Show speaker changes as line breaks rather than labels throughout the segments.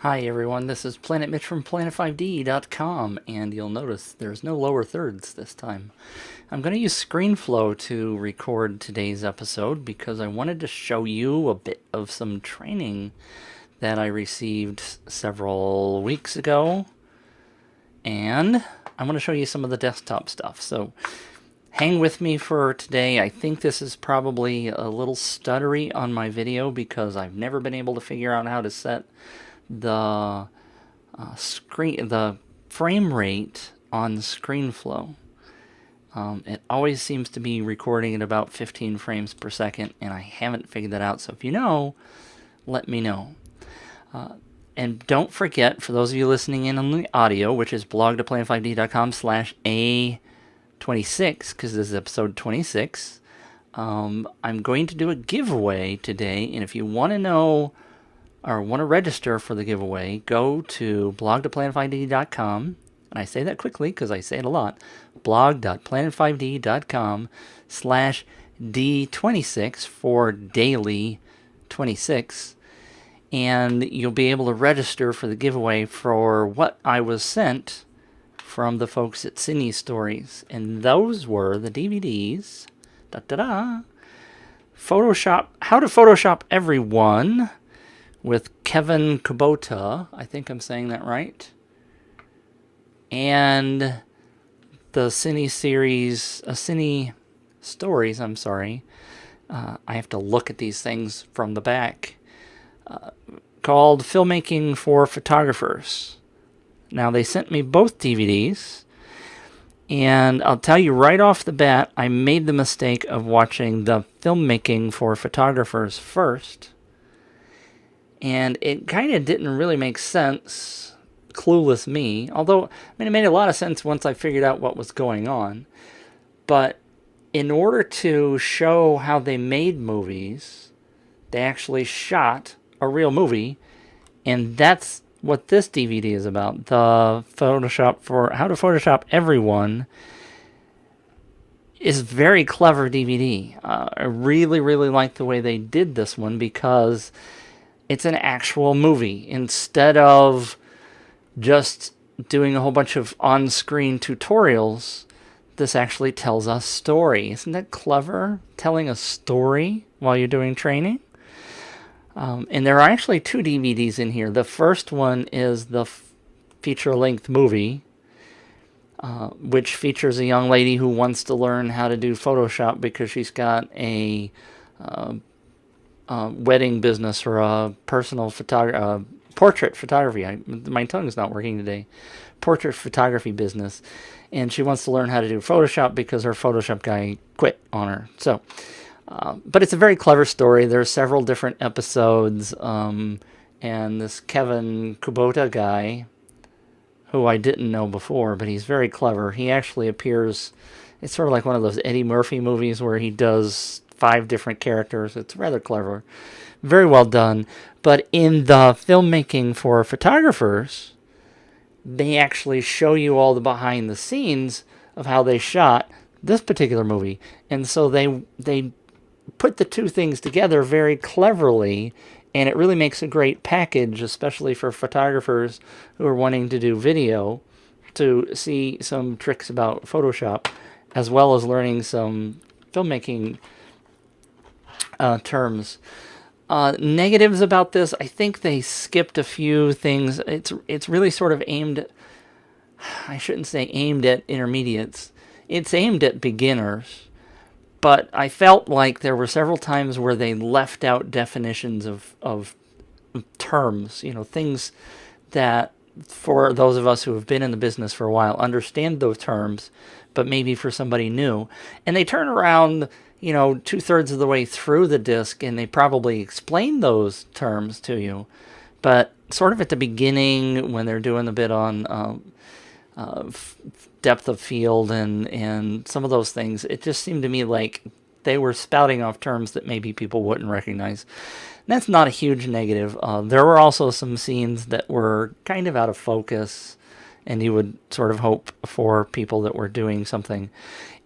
Hi everyone, this is Planet Mitch from planet5D.com, and you'll notice there's no lower thirds this time. I'm going to use ScreenFlow to record today's episode because I wanted to show you a bit of some training that I received several weeks ago, and I'm going to show you some of the desktop stuff. So hang with me for today. I think this is probably a little stuttery on my video because I've never been able to figure out how to set the the frame rate on ScreenFlow. It always seems to be recording at about 15 frames per second, and I haven't figured that out. So if you know, let me know. And don't forget, for those of you listening in on the audio, which is blog.planet5d.com/A26, because this is episode 26, I'm going to do a giveaway today, and if you want to know or want to register for the giveaway, go to blog.planet5d.com, and I say that quickly because I say it a lot, blog.planet5d.com/D26 for daily 26, and you'll be able to register for the giveaway for what I was sent from the folks at Cinestories, and those were the DVDs, Photoshop, How to Photoshop Everyone, with Kevin Kubota, I think I'm saying that right, and the Cine Stories, I'm sorry, I have to look at these things from the back, called Filmmaking for Photographers. Now, they sent me both DVDs, and I'll tell you right off the bat, I made the mistake of watching the Filmmaking for Photographers first, and it kind of didn't really make sense, clueless me, although it made a lot of sense once I figured out what was going on. But in order to show how they made movies, they actually shot a real movie, and that's what this DVD is about. The Photoshop for How to Photoshop Everyone is a very clever DVD. I really, really like the way they did this one because it's an actual movie. Instead of just doing a whole bunch of on-screen tutorials, this actually tells a story. Isn't that clever? Telling a story while you're doing training? And there are actually two DVDs in here. The first one is the feature-length movie, which features a young lady who wants to learn how to do Photoshop because she's got a wedding business or a personal portrait photography. My tongue's not working today. Portrait photography business, and she wants to learn how to do Photoshop because her Photoshop guy quit on her. So, but it's a very clever story. There's several different episodes, and this Kevin Kubota guy, who I didn't know before, but he's very clever. He actually appears. It's sort of like one of those Eddie Murphy movies where he does 5 different characters. It's rather clever. Very well done. But in the Filmmaking for Photographers, they actually show you all the behind the scenes of how they shot this particular movie. And so they put the two things together very cleverly, and it really makes a great package, especially for photographers who are wanting to do video, to see some tricks about Photoshop, as well as learning some filmmaking terms. Negatives about this, I think they skipped a few things. It's really sort of aimed, I shouldn't say aimed at intermediates. It's aimed at beginners. But I felt like there were several times where they left out definitions of terms, things that for those of us who have been in the business for a while understand those terms, but maybe for somebody new. And they turn around 2/3 of the way through the disc, and they probably explain those terms to you. But sort of at the beginning, when they're doing a bit on depth of field and some of those things, it just seemed to me like they were spouting off terms that maybe people wouldn't recognize. And that's not a huge negative. There were also some scenes that were kind of out of focus, and you would sort of hope for people that were doing something.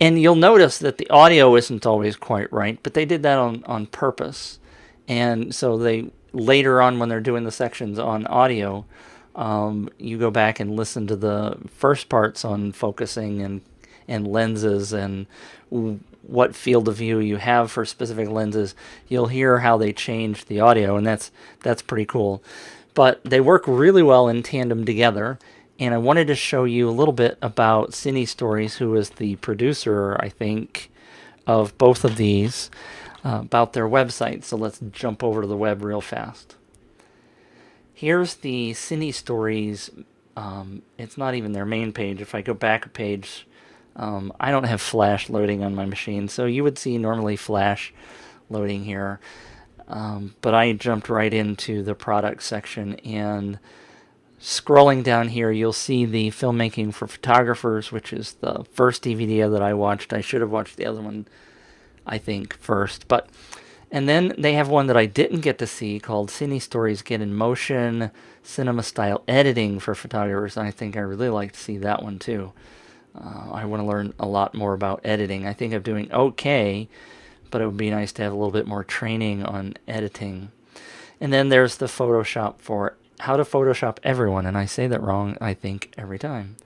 And you'll notice that the audio isn't always quite right, but they did that on purpose. And so later on when they're doing the sections on audio, you go back and listen to the first parts on focusing and lenses and what field of view you have for specific lenses. You'll hear how they change the audio, and that's pretty cool. But they work really well in tandem together. And I wanted to show you a little bit about Cinestories, who is the producer, I think, of both of these, about their website. So let's jump over to the web real fast. Here's the Cinestories. It's not even their main page. If I go back a page, I don't have Flash loading on my machine, so you would see normally Flash loading here. But I jumped right into the product section, and scrolling down here, you'll see the Filmmaking for Photographers, which is the first DVD that I watched. I should have watched the other one, I think, first. And then they have one that I didn't get to see called Cinestories Get in Motion Cinema Style Editing for Photographers. And I think I really like to see that one too. I want to learn a lot more about editing. I think I'm doing okay, but it would be nice to have a little bit more training on editing. And then there's the Photoshop for how to Photoshop everyone, and I say that wrong, I think, every time.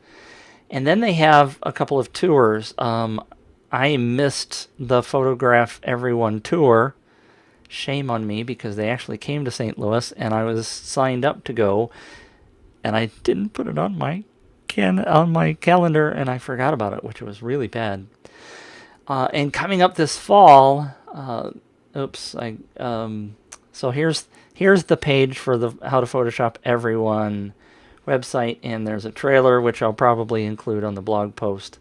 And then they have a couple of tours. I missed the Photograph Everyone tour. Shame on me, because they actually came to St. Louis, and I was signed up to go, and I didn't put it on my calendar, and I forgot about it, which was really bad. And coming up this fall, so here's the page for the How to Photoshop Everyone website, and there's a trailer which I'll probably include on the blog post.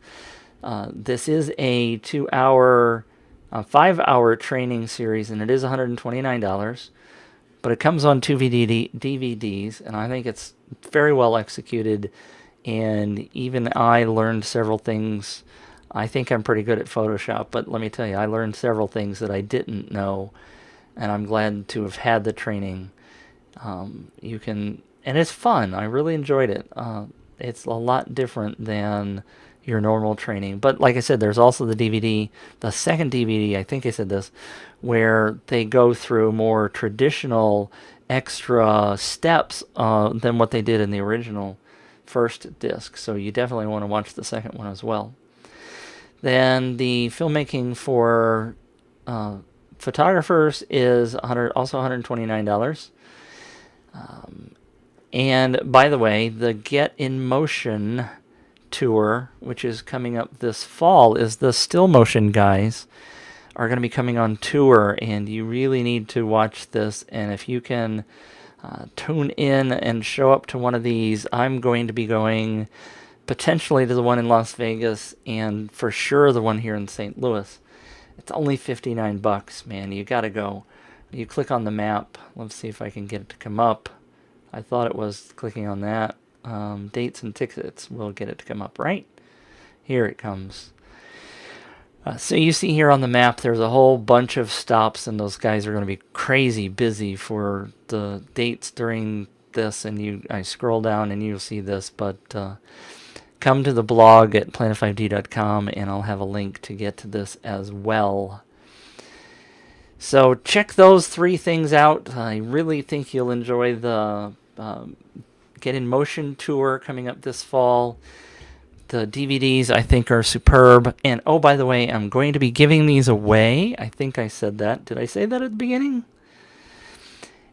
This is a 5-hour training series, and it is $129, but it comes on 2 DVDs, and I think it's very well executed, and even I learned several things. I think I'm pretty good at Photoshop, but let me tell you, I learned several things that I didn't know, and I'm glad to have had the training. And it's fun. I really enjoyed it. It's a lot different than your normal training. But like I said, there's also the DVD, the second DVD, I think I said this, where they go through more traditional extra steps than what they did in the original first disc. So you definitely want to watch the second one as well. Then the Filmmaking for Photographers is also $129. And by the way, the Get in Motion tour, which is coming up this fall, is the still motion guys are going to be coming on tour, and you really need to watch this. And if you can tune in and show up to one of these, I'm going to be going potentially to the one in Las Vegas, and for sure the one here in St. Louis. It's only $59, man. You gotta go. You click on the map. Let's see if I can get it to come up. I thought it was clicking on that. Dates and tickets will get it to come up, right? Here it comes. So you see here on the map, there's a whole bunch of stops, and those guys are going to be crazy busy for the dates during this. And I scroll down, and you'll see this, but come to the blog at planet5d.com, and I'll have a link to get to this as well. So check those 3 things out. I really think you'll enjoy the Get in Motion tour coming up this fall. The DVDs, I think, are superb. And, oh, by the way, I'm going to be giving these away. I think I said that. Did I say that at the beginning?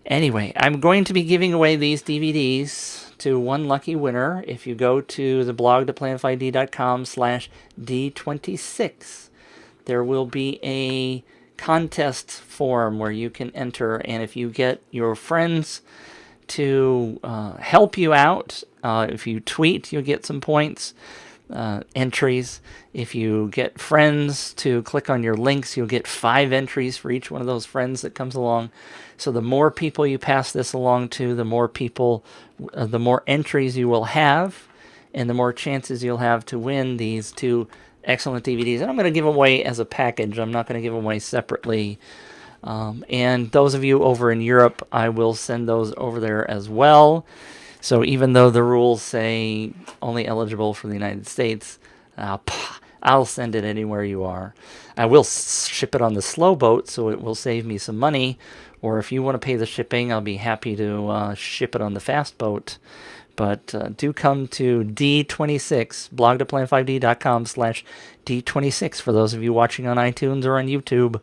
Anyway, I'm going to be giving away these DVDs to one lucky winner. If you go to the blog to planet5d.com/D26, there will be a contest form where you can enter. And if you get your friends to help you out, if you tweet, you'll get some points, entries. If you get friends to click on your links, you'll get 5 entries for each one of those friends that comes along. So the more people you pass this along to, the more people, the more entries you will have, and the more chances you'll have to win these 2 excellent DVDs. And I'm going to give them away as a package. I'm not going to give them away separately. And those of you over in Europe, I will send those over there as well. So even though the rules say only eligible for the United States, I'll send it anywhere you are. I will ship it on the slow boat, so it will save me some money. Or if you want to pay the shipping, I'll be happy to ship it on the fast boat. But do come to D26, blog.planet5d.com/D26 for those of you watching on iTunes or on YouTube.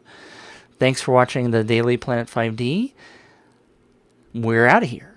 Thanks for watching the Daily Planet 5D. We're out of here.